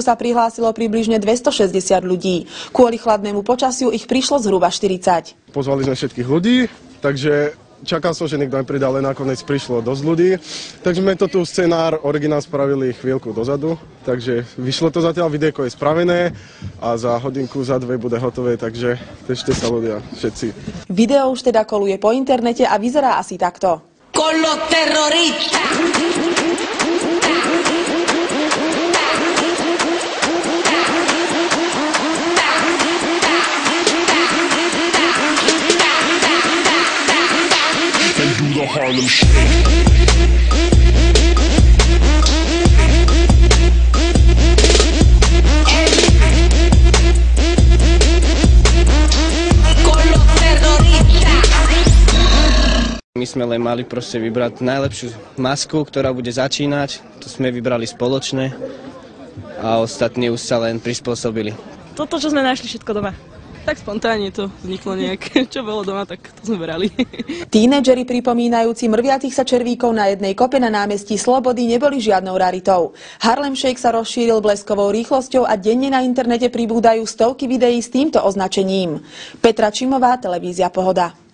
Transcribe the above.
sa prihlásilo približne 260 ľudí. Kvôli chladnému počasiu ich prišlo zhruba 40. Pozvali sme všetkých ľudí, takže čakal som, že niekto aj pridá, ale nakoniec prišlo dosť ľudí. Takže sme to tu scenár, originál spravili chvíľku dozadu, takže vyšlo to zatiaľ, videjko je spravené a za hodinku, za dve bude hotové, takže tešte sa ľudia, všetci. Video už teda koluje po internete a vyzerá asi takto. Con los terroristas. Harlem Shake. My sme len mali proste vybrať najlepšiu masku, ktorá bude začínať. To sme vybrali spoločne a ostatní už sa len prispôsobili. Toto, čo sme našli všetko doma. Tak spontánne to vzniklo nejak. Čo bolo doma, tak to sme brali. Tínedžeri pripomínajúci mrviacich sa červíkov na jednej kope na námestí Slobody neboli žiadnou raritou. Harlem Shake sa rozšíril bleskovou rýchlosťou a denne na internete pribúdajú stovky videí s týmto označením. Petra Čimová, televízia Pohoda.